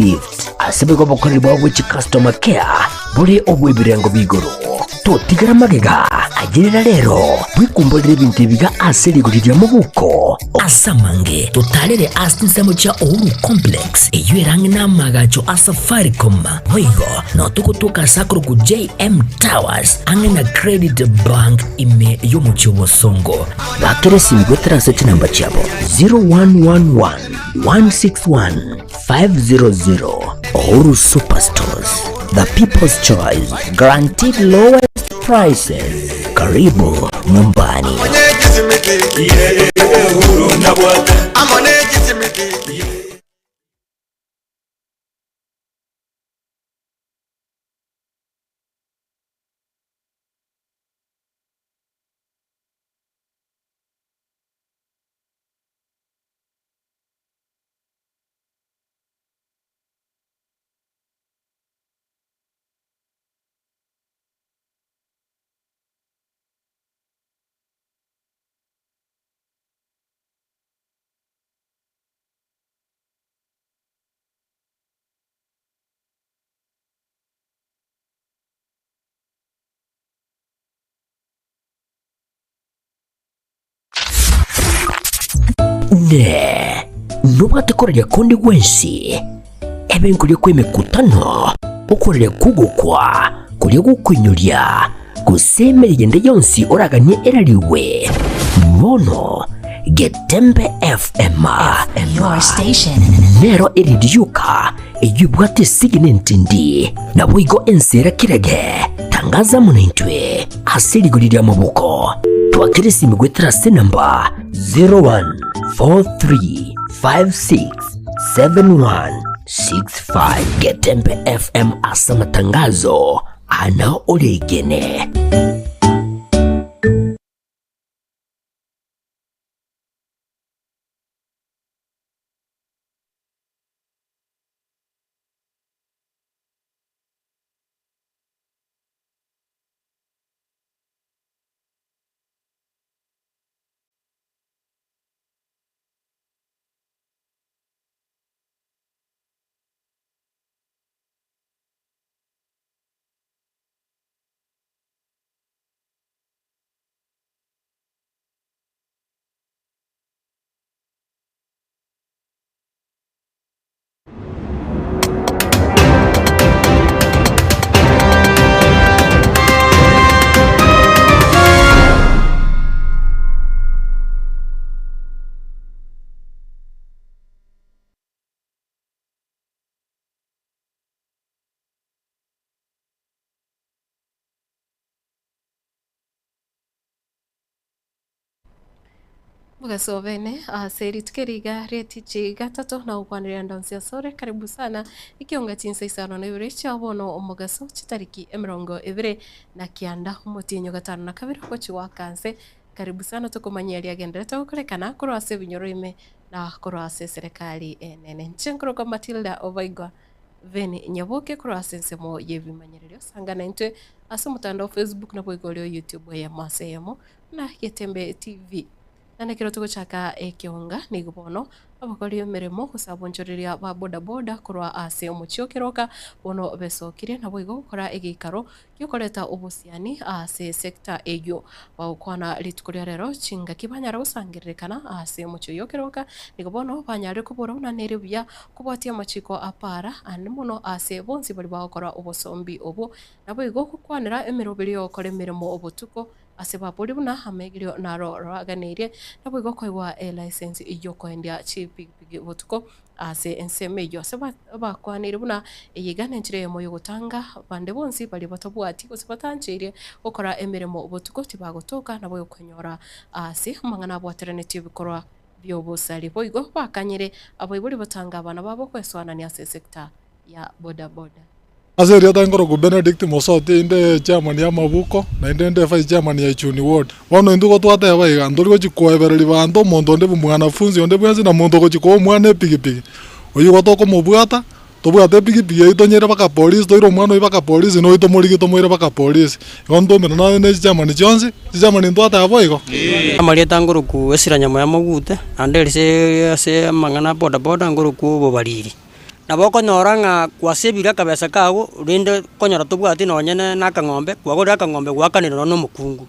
Lift asibe ko bokori bwa which customer care buri obwebirengo bigoro to tigara magega agirira rero bwikumburire bintu biga asiri guriria mubuko asamange tutalire astisemo cha Uhuru Complex eyerange na magacho asafaricom hoigo no tukutuka sakuru ku JM Towers angena Credit Bank ime yomucho bosongo bakere simgotera search number chabo 0111 161 500. Uhuru Superstores, the people's choice, guaranteed lowest prices. Karibu nyumbani. Ne nubate korelia kondi wensi ebe nkulie kwe mikutano ukorelia kugukwa kulia kukunyulia kusemeli yende yonsi oraganie eraliwe mono Getembe FM your station nero iridiuka eyubwate siginentindi na wigo ensera kirege tangaza munintwe asiri guriria mabuko twakirisi migwetera senamba 0143567165 Getembe FM asa matangazo ana olegene. Mugasovene seri tukeriga reti chiga tato na ukwanira ndonsia sore karibu sana ikionga chinsa isano na yure chabono omugaso chitariki emirongo ibire na kianda umutinyo gatano na kabiri kochi wakanse karibu sana tukumanyia agendera tukurekana kurwase binyoroime na kurwase serikali nene nchenkoro kwa Matilda Ovaigwa veni nyaboke kurwase nsemo yebimanyiriro sangana ntwe asumutanda Facebook na bwigolyo YouTube ya masemo na Getembe TV. Nane kiro tuko chaka ekionga nigubono abakori meremo kusabonjoriria ba boda boda kurwa ase omuchio kiroka bono besokire nabo igo gukora egikaro gyokoreta obusiani ase sector egyo bakwana litukuria rero chinga kibanyara usangiririkana ase omuchio yokiroka nigubono banyare kubura unanere bya kubwatia amachiko apara ane muno ase bonsi bali bakora obosombi obo nabo igo kukwanira emirobiri yokore miremo obutuko aseba buri buna amegirio naro raganire nabo igokoigwa license iyo koendia chipi botuko ase enseme yo aseba bakwanire buna eyigane njire moyo gutanga bande bonsi bali batobwati kusibatanjire okora emiremo botuko tibagotoka nabo yokonyora ase mangana bwateranative bikorwa byobusali boigo bakanyire abo iburi batanga abana babo kweswana ni ase sector ya boda boda. Aseri atangoro ku Benedict Mosote inde chairman ya Mabuko na inde vice chairman ya Chuni Ward. Wano nduko twate abayiga ndori chikoebereri bantu mondo nde mwanafunzi onde bwenzi na mondo ko chiko mwana pigipigi. Oyo gotoko mubwata tobwate pigipigi itonyere baka police toiro mwana ibaka police no itomorigi tomoire baka police. Yondo mena na chairman Jones chairman ndwate abayigo. Amali tangoro ku esira nyamo ya magute ande se mangana boda boda ngoro ku bobariri. nabo konyora nga kwasebira kabesa kago rinde konyora tubwati nonyene na kang'ombe kwagora kang'ombe gwakanira no mukungu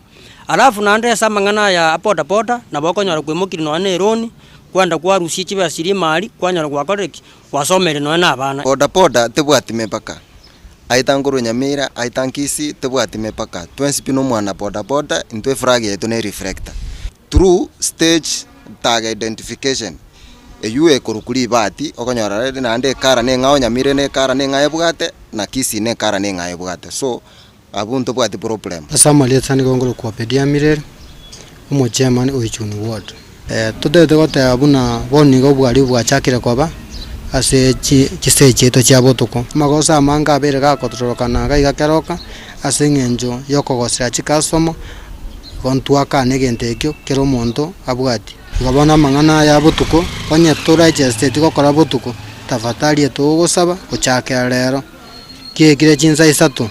alafu nande samangana ya poda poda nabo konyora kwimukiri no neroni kwanda kwa rusi chibasiri mali kwanyora gwakoreki kwasomere no na abana poda poda tebwati mepaka aitanguru nyamira aitankisi tebwati mepaka twenspino mwana poda poda into frage yetu ne reflector through stage tag identification eyue kurukuli bati okonyora rede nande kara ne ngao nyamire ne kara ne ngaye bugate na kisi ne kara ne ngaye bugate so abunto bwati problem asamali tsani gongolo kwa pedia mirere umo chairman oichuni ward tudete gote abuna boni go bwali bwachakira kwaba ase chiseche to chabo tuko magosa manga bere ga kotorokana ga igakeroka ase ngenjo yokogosera chikasomo kontwaka negentekyo kero monto abwati gabana mangana ya butuko onye tora estate gokora butuko tafatari etugusaba guchakira rero kire chinsa isatu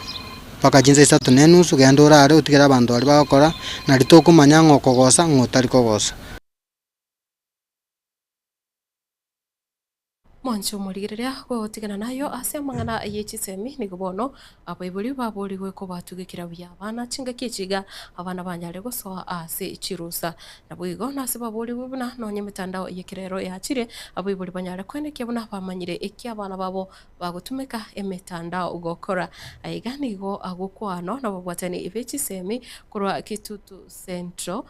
paka chinsa isatu nenusu gendo rare utigera abandu bari bagokora na ritokumanya ngokogosa ngotari kogosa Mwancho murigireria gutigana nayo ase amang'ana y'echisemi nigo bono abaibuli baburirwe ko batugikira buya abana chinga kichiga abana banyare gosoa ase ichirusa nabo igo nase baburirwe buna nonye mitandao y'ekirero yachire abaibuli banyare kweneke buna bamanyire eki abana babo bagutumika emitandao ugokora aiga nigo agukwano nabo bwatani ibechisemi kurwa Kitutu Central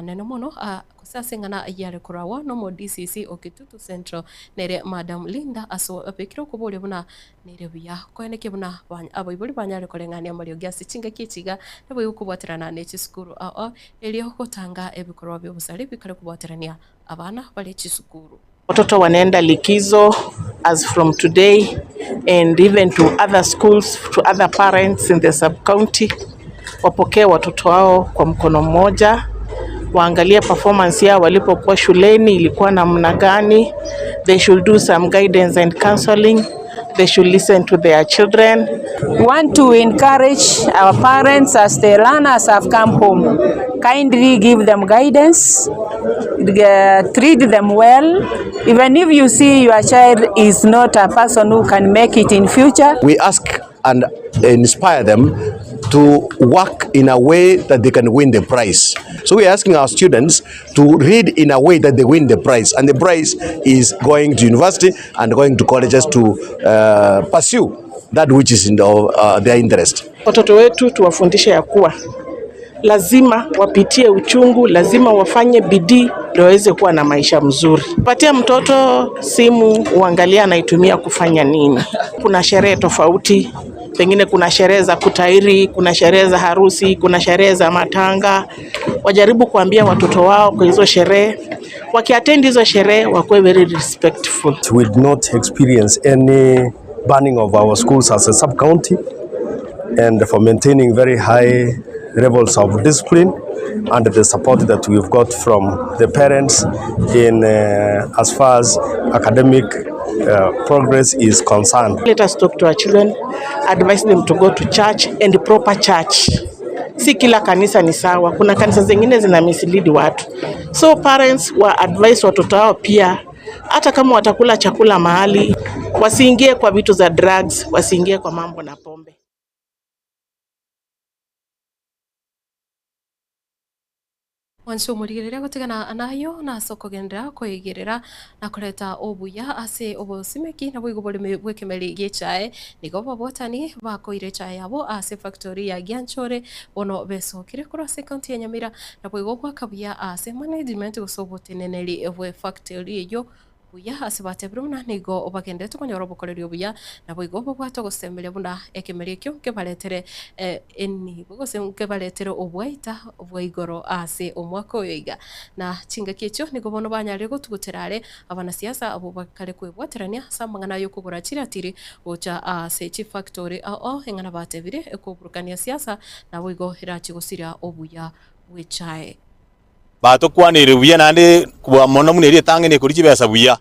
nene mono kusasengana yare kurawa no mo DCC o Kitutu Central nere Madam Linda aso apekiro kubole buna nere buya kweneke buna abaibuli banyare kolengania Mario Gasi chinga kichiga nabo yukubwaterana n'eki sukuru elio kutanga ebikorwa by'obusale bikare kubwaterania abana bali chisukuru. Watoto wanaenda likizo as from today and even to other schools, to other parents in the sub-county. Wapokee watoto wao kwa mkono mmoja, waangalie performance yao walipokuwa shuleni ilikuwa namna gani. They should do some guidance and counseling. They should listen to their children. We want to encourage our parents as the learners have come home. Kindly give them guidance, treat them well. Even if you see your child is not a person who can make it in future. We ask and inspire them to work in a way that they can win the prize. So we are asking our students to read in a way that they win the prize, and the prize is going to university and going to colleges to pursue that which is in their interest. Watoto wetu tuwafundishe ya kuwa lazima wapitie uchungu, lazima wafanye bidii ndio waweze kuwa na maisha mzuri. Patia mtoto simu uangalia anaitumia kufanya nini. Kuna sherehe tofauti, pengine kuna sherehe za kutairi, kuna sherehe za harusi, kuna sherehe za matanga. Wajaribu kuambia watoto wao kwa hizo sherehe. Wakiattend hizo sherehe wakuwe very respectful. We did not experience any banning of our schools as a sub-county, and for maintaining very high levels of discipline and the support that we've got from the parents in as far as academic progress is concerned. Let us talk to our children, advise them to go to church and proper church. Si kila kanisa ni sawa, kuna kanisa zingine zina mislead watu. So parents wa advise watoto wao pia, hata kama watakula chakula mahali, wasiingie kwa vitu za drugs, wasiingie kwa mambo na pombe. Wancho murigireria gutigana anayo na soko gendera koigirira na kureta obuya ase obosimeki na bwigo bole bwekemeri gichae nigo babotani bakoire chae yabo ase factory ya Gianchore bono besokire kura county ya Nyamira na bwigo kwa kabuya ase management gusoboteneneri ebwe factory yo buya asibate bruna nigo obagendete konyora obukorerio buya na bwigo bwato gusembele buna ekemeri kyo kebaletere eni bugose baletere obwaita obwaigoro ase omwaka oyiga na chinga kicho nigo bono banyare gutuguterare abana siasa abo bakare kwebwaterania samangana yo kugura chiratiri ocha ase chi factory engana batebire ekoburukania siasa na bwigo irachigusira obuya wichae bato kwanire buya nande kuba mono muneri tangene kuri kibesa buya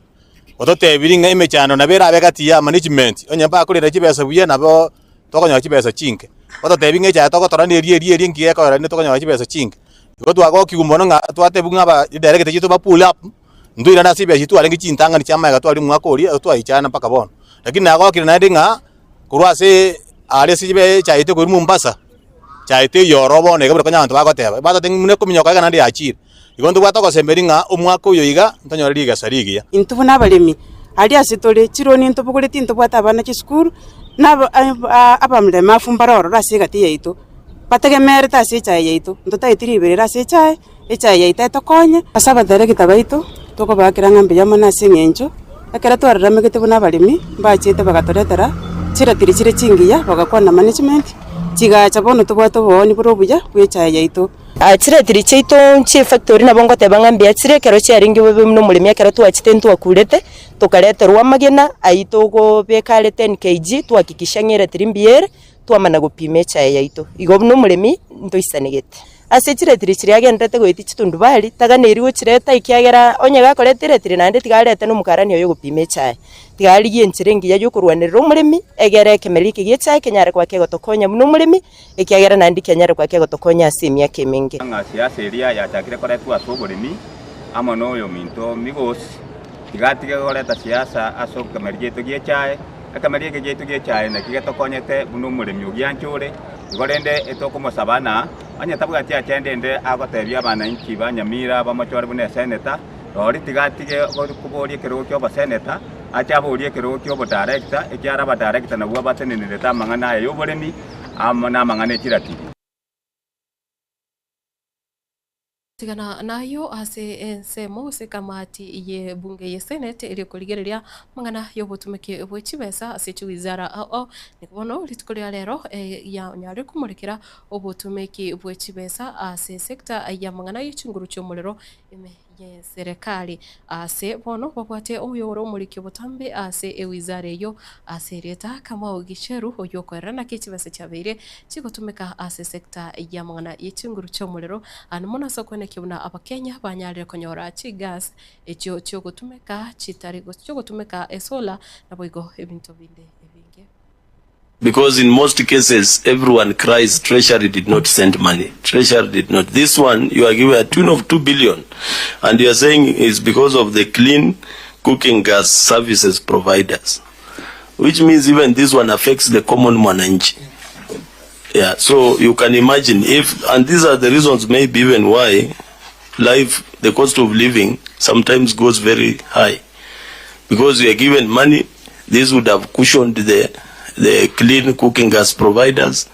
ototebiri nga imechano na bera abegati ya management onya ba kuri kibesa buya nabo tokonya kibesa chinke ototebi nge cha tokotora eri ngiye ko ne tokonya kibesa chinke ko twago kigumono nga twatebu nga ba direct chito ba pull up nduira na sibya chitu arengi chintanga ni chama ga twali mwako ori twaichana paka bono lakini nagokire naende ng'a kurwase ari sibe chaite kuri Mombasa chaite yorobo ne gabro kanyanto bagoteba batate mune kuminyoka kana ndi achire igonto gwatoko semberi ng'a omwaka uyo iga ntanyora liga sarigia intubu n'abalemi ali asitole chironi intubu kuri tinto bwata abana cy'isukuru abamulema afumbara orora asigati yaitu bategemere tasi chai yaitu ntutaitiri ibirira ase chai yaita tokonye asaba director baitu tukobakira ng'ambe yamo nase ng'encho ekera twararame buna abalemi mbachete bagatoretera chiratiri chire chingiya bagakwana management chigacha bono tubwato boni burobuya bwechai yaitu chiretiri cheito nchi factory na bongo tebanga mbia chire kero chiaringi bebe muno mulimi akero twachite ntwakurete tukareterwa magena aito go bekale 10 kg twakikisha ngere tirimbiere twamana gupime chai yaito igo muno mulimi ntoisanegete ase chiretiri chiri agendete goiti chitundu bali taganeriwo chireta ikiagera onyaga koretire tiri nande tigarete no mukarani oyo gupime chai tigali yenchirengi ya yokurwanirira umulimi egere kemeliki gie chai kenyare kwa kego tokonya muno mulimi ikiagera nandi kenyare kwa kego tokonya asimia keminge siasa eria yachakire koretwa sobulimi amo noyo minto migosi tigatige goreta siasa aso kemerieto gie chai akamariye gejetu gie chai na kigetokonyete muno mulimi ugianchure igorende etokomo sabana anya tabugati achendende agotebia abana inki banyamira bamochore bune seneta rori tigatige kuborie kirugo kyo seneta acha borie kirugo kyo director ekyara ba director na bwa batenene tamangana yo bolemi amana mangane kirati tigana nayo ase semo se kamati ye bunge ye senate iri kuligereria mangana yo botumeke bwechibesa ase wizara nikubono litukolia lero ya nyari kumurikira obotumeki bwechibesa ase sekta ya mangana y'ikinguru cy'umuriro ye serikali ase bono babwate oyoro muriki botambe ase wizara yo ase leta kama ogicheru oyo kwerana kechibesa chabere chikotumeka ase sekta ya mangana y'ikinguru cy'umuriro anumona sokone kibuna abakenya banyarire konyora chigas ekyo cyo gutumeka chitari cyo gutumeka esola naboigo ebintu binde ebinge. Because in most cases, everyone cries, Treasury did not send money. Treasury did not. This one, you are given a tune of 2 billion. And you are saying it's because of the clean cooking gas services providers. Which means even this one affects the common mwananchi. Yeah, so you can imagine if, and these are the reasons maybe even why the cost of living sometimes goes very high. Because you are given money, this would have cushioned the clean cooking gas providers,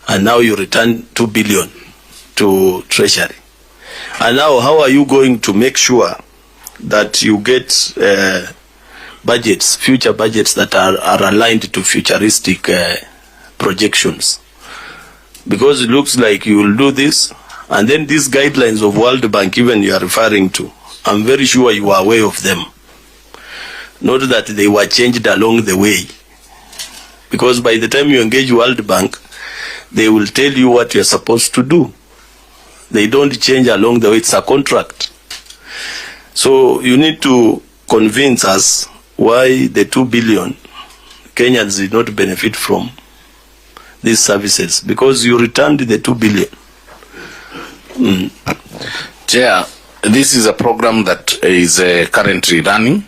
and now you return 2 billion to Treasury. And now how are you going to make sure that you get budgets, future budgets that are aligned to futuristic projections? Because it looks like you will do this, and then these guidelines of World Bank even you are referring to, I'm very sure you are aware of them. Not that they were changed along the way. Because by the time you engage World Bank, they will tell you what you're supposed to do. They don't change along the way, it's a contract. So you need to convince us why the 2 billion Kenyans did not benefit from these services, because you returned the 2 billion. Chair, this is a program that is currently running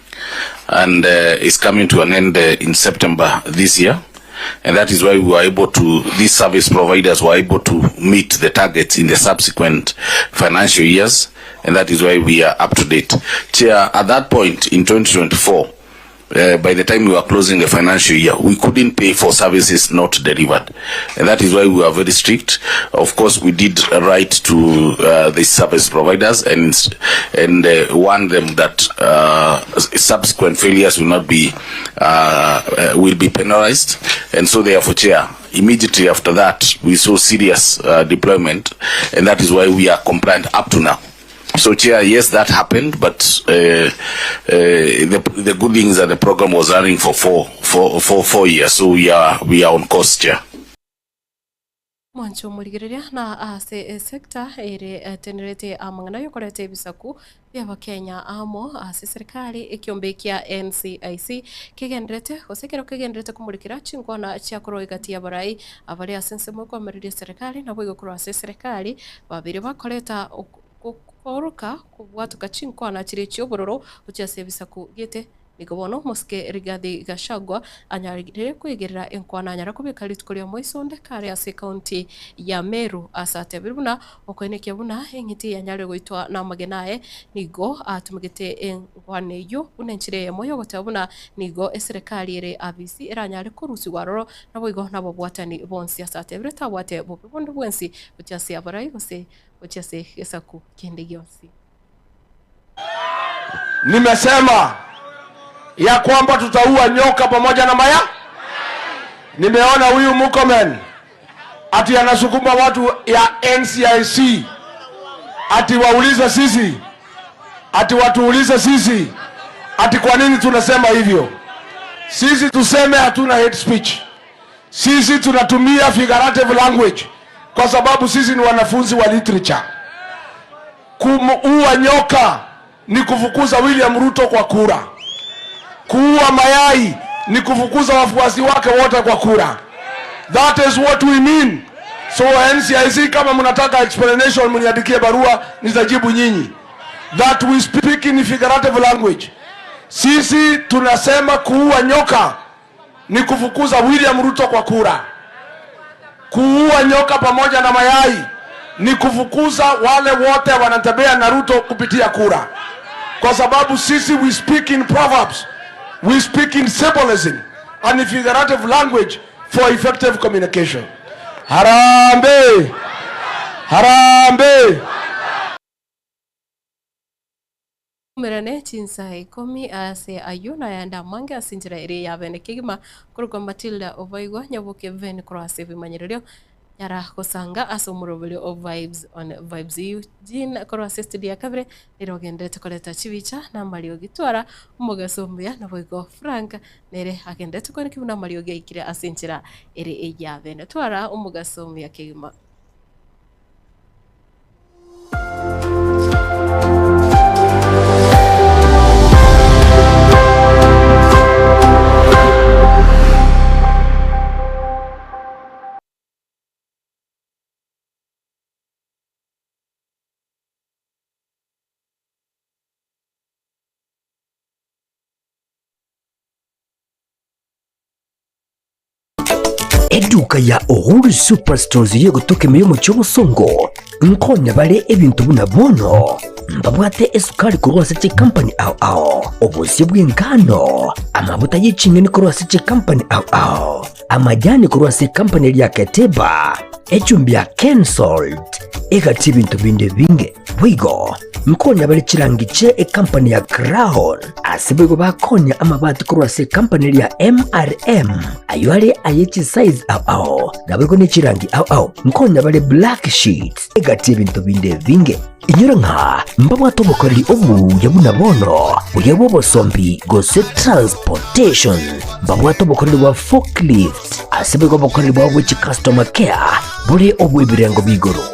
and is coming to an end in September this year. And that is why we were able to, these service providers were able to meet the targets in the subsequent financial years. And that is why we are up to date. Chair, at that point in 2024, by the time we were closing the financial year, we couldn't pay for services not delivered. And that is why we were very strict. Of course, we did write to the service providers and warn them that subsequent failures will not be, will be penalized. And so therefore, Chair, immediately after that, we saw serious deployment, and that is why we are compliant up to now. So, Chair, yes, that happened, but the good thing is that the program was running for four years, so we are on course, Chair. Mwancho murigireria na ase sekta ere tenerete amangana yokorete bisaku bya Kenya amo ase serikali ikiombekia NCIC kigendrete osekero kigendrete kumurikira chinkona cha koroigati ya barai abali asensemo kwa meridi serikali na bwigo kuro ase serikali babiri bakoleta koroka kubwatuka chinkona chiri chyobororo ucha bisaku gete ikobono muske Rigathi Gachagua anyarire kwigirira enkwana anyara kubika ritkuria moisonde kare ase county ya Meru asate biruna okwenekia buna engiti yanyare goitwa na magenae nigo atumigite enkwane yo unenchire moyo gotabuna nigo eserikali ere abisi eranyare kurusi waroro nabo igo nabo bwatani bonsi asate bireta bwate bobondo bwensi butyase abarai bose butyase esaku kende gionsi. Nimesema ya kwamba tutaua nyoka pamoja na maya. Nimeona huyu Murkomen ati anasukuma watu ya NCIC ati waulize sisi, ati watuulize sisi, ati kwa nini tunasema hivyo. Sisi tuseme hatuna hate speech. Sisi tunatumia figurative language kwa sababu sisi ni wanafunzi wa literature. Kuua nyoka ni kufukuza William Ruto kwa kura. Kuua mayai ni kufukuza wafuasi wake wote kwa kura. That is what we mean. So NCIC, kama mnataka explanation mniandikie barua nitajibu nyinyi. That we speak in figurative language. Sisi tunasema kuua nyoka ni kufukuza William Ruto kwa kura. Kuua nyoka pamoja na mayai ni kufukuza wale wote wanatembea na Ruto kupitia kura. Kwa sababu sisi we speak in proverbs, we speak in symbolism and in figurative language for effective communication. Harambe! Harambe! Merane chinsa ikomi ase ayuna yanda mange asinjira iri yabene kigima kuruko Matilda Ovaigwa nyabuke ven cross bimanyirio yara kosanga asomurobele of vibes on vibes you jin cross studio kabre nirogende tukoleta chivicha na Mario gitwara umugasombya na boigo Frank nere agende tukone kibuna Mario geikire asinjira iri yabene twara umugasombya kigima. Eduka ya Uhuru Superstores yego tokemeye mu cyobusongo nkonya bare ebintu buna bono mbabwate esukari kurwase ci company ao obusi bw'ingano amavuta y'icingeni kurwase ci company ao amajyani kurwase company ya Keteba ecumbi ya Kensalt egati ibintu binde binge wigo nkonya bare kirangice e company ya Crown asibego bakonya amabati kurwase company ya MRM ayore ayechi size ao nabego ne kirangi ao nkonya bare black sheets egati ibintu binde binge inyura nka mbabwatobokoreri obu yabuna bono uyabo bosombi gose transportation mbabwatobokoreri wa forklift asibego bokoreri wa which customer care buri obu ibirengo bigoro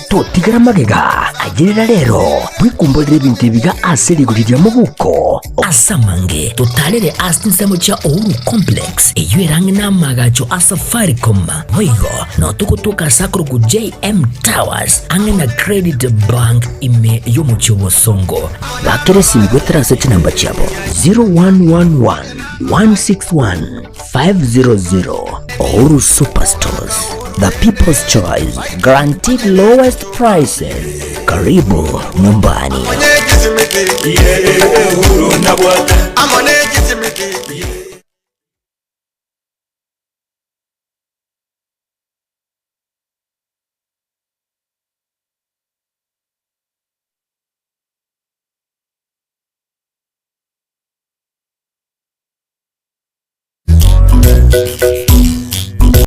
totigara magega agirira rero bwikumburira ibintu biga aserigurira mu buko asamange totalere asinsemo cha Uhuru complex eyuerange na magacho asafaricom hoigo no tukutuka sakuru ku JM Towers angena credit bank ime yomu chobosongo bakere simigwe transact number chabo 0111 161 500 Uhuru Superstores, the people's choice, guaranteed lowest prices. Karibu nyumbani.